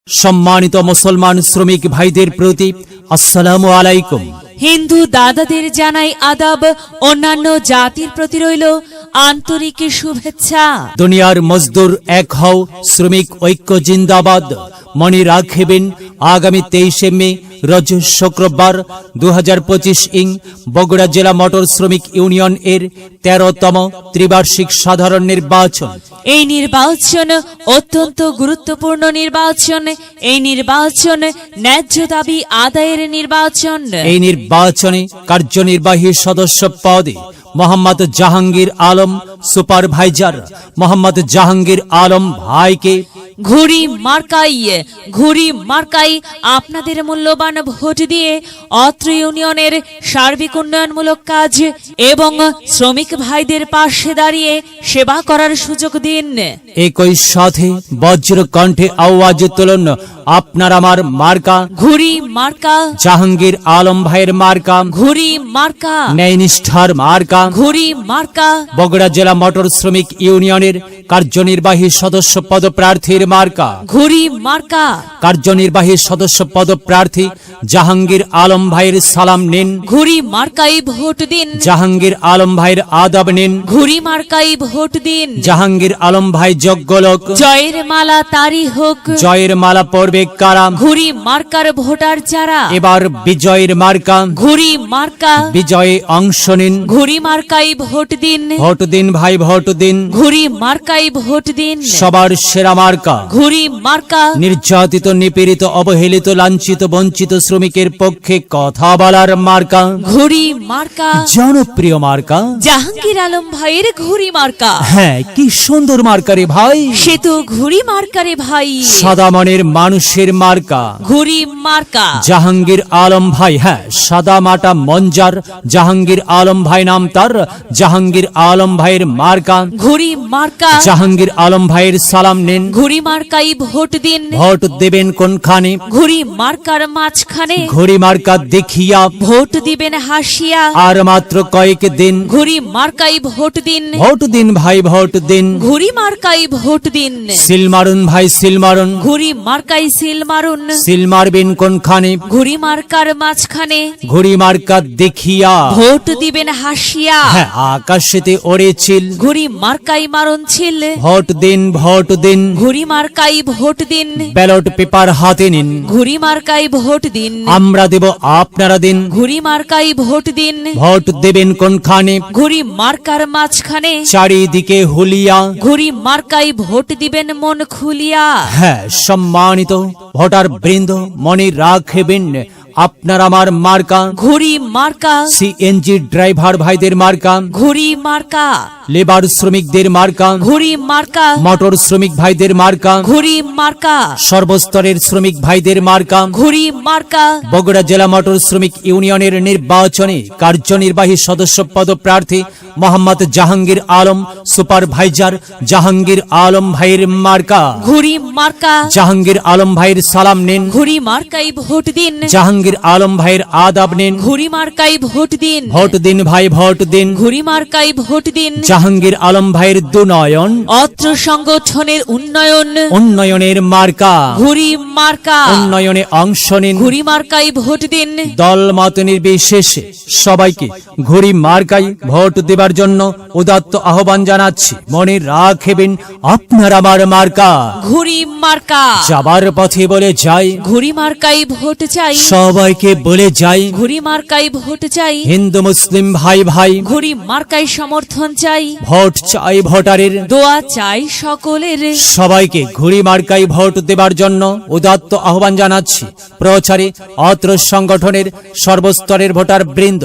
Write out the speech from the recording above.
সম্মানিত মুসলমান শ্রমিক ভাইদের প্রতি আসসালামু আলাইকুম। হিন্দু দাদাদের জানাই আদাব, অন্যান্য জাতির প্রতি রইল আন্তরিক শুভেচ্ছা। দুনিয়ার মজদুর এক হও, শ্রমিক ঐক্য জিন্দাবাদ। মনে রাখবেন আগামী 23শে মে রোজ শুক্রবার 2025 বগুড়া জেলা মোটর শ্রমিক ইউনিয়ন এর 13তম ত্রিবার্ষিক সাধারণ নির্বাচন। এই নির্বাচন অত্যন্ত গুরুত্বপূর্ণ নির্বাচন। এই নির্বাচন ন্যায্য দাবি আদায়ের নির্বাচন। এই নির্বাচনে কার্যনির্বাহী সদস্য পদে মোহাম্মদ জাহাঙ্গীর আলম সুপারভাইজার মোহাম্মদ জাহাঙ্গীর আলম ভাইকে ঘুড়ি মার্কাই আপনাদের মূল্যবান ভোট দিয়ে অত্র ইউনিয়নের সার্বিক উন্নয়নমূলক কাজ এবং শ্রমিক ভাইদের পাশে দাঁড়িয়ে সেবা করার সুযোগ দিন। একই সাথে বজ্র কণ্ঠে আওয়াজ তুলুন, আপনার আমার মার্কা ঘুড়ি মার্কা, জাহাঙ্গীর আলম ভাইয়ের মার্কা ঘুড়ি মার্কা, ন্যায়নিষ্ঠার মার্কা ঘুড়ি মার্কা, বগুড়া জেলা মোটর শ্রমিক ইউনিয়নের কার্যনির্বাহী সদস্য পদপ্রার্থীর মার্কা ঘুড়ি মার্কা। কার্যনির্বাহী সদস্য পদপ্রার্থী জাহাঙ্গীর আলম ভাইয়ের সালাম নিন। ঘুড়ি মার্কাই ভোট দিন। জাহাঙ্গীর আলম ভাইয়ের আদাব নিন। ঘুড়ি মার্কাই ভোট দিন। জাহাঙ্গীর আলম ভাই যোগ্য লোক, জয়ের মালা তারি হোক। জয়ের মালা পড়বে কারা? ঘুড়ি মার্কার ভোটার যারা, এবার বিজয়ের মার্কা ঘুড়ি মার্কা। বিজয়ে অংশ নিন। ঘুড়ি মার্কাই ভোট দিন। ভোট দিন ভাই, ভোট দিন। ঘুড়ি মার্কাই ভোট দিন। সবার সেরা মার্কা ঘুড়ি মার্কা। নির্যাতিত, নিপীড়িত, অবহেলিত, লাঞ্ছিত, বঞ্চিত শ্রমিকের পক্ষে কথা বলার মার্কা ঘুড়ি মার্কা। জনপ্রিয় মার্কা জাহাঙ্গীর আলম ভাইয়ের ঘুড়ি মার্কা। হ্যাঁ, কি সুন্দর মার্কা রে ভাই। সে তো ঘুড়ি মার্কারে ভাই। সাদা মনের মানুষের মার্কা ঘুড়ি মার্কা। জাহাঙ্গীর আলম ভাই, হ্যাঁ, সাদা মাটা মঞ্জার জাহাঙ্গীর আলম ভাই নাম তার। জাহাঙ্গীর আলম ভাইয়ের মার্কা ঘুড়ি মার্কা। জাহাঙ্গীর আলম ভাইয়ের সালাম নিন। ঘুড়ি মার্কাই ভোট দিন। ভোট দেবেন কোনখানে? ঘুড়ি মার্কার মাঝখানে। ঘড়ি মার্কা দেখিয়া ভোট দিবেন হাসিয়া। আর মাত্র কয়েক দিন। ঘুড়ি মার্কাই ভোট দিন। ভোট দিন ভাই, ভোট দিন। ঘুড়ি মার্কাই ভোট দিন। সিল মারুন ভাই, সিল মারুন। ঘুড়ি মার্কাই সিল মারুন। সিল মারবেন কোনখানে? ঘুড়ি মার্কার মাঝখানে। ঘড়ি মার্কা দেখিয়া ভোট দিবেন হাসিয়া। হ্যাঁ, আকাশেতে ওড়েছিল। ঘুড়ি মার্কাই মারুন ছিল। ভোট দিন, ভোট দিন। ঘুড়ি মার্কাই ভোট দিন। ব্যালট পেপার হাতে নিন। ঘুড়ি মার্কাই ভোট দিন। আমরা দেব, আপনারা দিন। ঘুড়ি মার্কাই ভোট দিন। ভোট দেবেন কোনখানে? ঘুড়ি মার্কার মাঝখানে। চারিদিকে হুলিয়া। ঘুড়ি মার্কাই ভোট দিবেন মন খুলিয়া। হ্যাঁ, সম্মানিত ভোটার বৃন্দ, মনে রাখবেন আপনার আমার মার্কা ঘুড়ি মার্কা। সিএনজি ড্রাইভার ভাইদের মার্কা, ঘুড়ি মার্কা। লেবার শ্রমিকদের মার্কা, ঘুড়ি মার্কা। মোটর শ্রমিক ভাইদের মার্কা, ঘুড়ি মার্কা। সর্বস্তরের শ্রমিক ভাইদের মার্কা। ঘুড়ি মার্কা। বগুড়া জেলা মোটর শ্রমিক ইউনিয়নের নির্বাচনে কার্যনির্বাহী সদস্য পদপ্রার্থী মোহাম্মদ জাহাঙ্গীর আলম সুপারভাইজার জাহাঙ্গীর আলম ভাইয়ের মার্কা ঘুড়ি মার্কা। জাহাঙ্গীর আলম ভাইয়ের সালাম নিন। ঘুড়ি মার্কাই ভোট দিন। জাহাঙ্গীর আলম ভাইয়ের আদাব নিন। ঘুড়ি মার্কাই ভোট দিন। ভোট দিন ভাই, ভোট দিন। ঘুড়ি মার্কাই ভোট দিন। জাহাঙ্গীর আলম ভাইয়ের দুনয়ন অত্র সংগঠনের উন্নয়নের মার্কা ঘুড়ি মার্কা। উন্নয়নে অংশ নিন। ঘুড়ি মার্কাই ভোট দিন। দল মত নির্বিশেষে সবাইকে ঘড়ি মার্কাই ভোট দেবার জন্য উদাত্ত আহ্বান জানাচ্ছি। মনে রাখবেন আপনার আমার মার্কা ঘুড়ি মার্কা। যাবার পথে বলে যাই, ঘুড়ি মার্কাই ভোট চাই। সবাইকে বলে যাই, ঘুড়ি মার্কাই ভোট চাই। হিন্দু মুসলিম ভাই ভাই, ঘুড়ি মার্কাই সমর্থন চাই। ভোট চাই ভোটারের, দোয়া চাই সকলের। সবাইকে ঘড়ি মার্কাই ভোট দেবার জন্য উদাত্ত আহ্বান জানাচ্ছি। প্রচারে অত্র সংগঠনের সর্বস্তরের ভোটার বৃন্দ।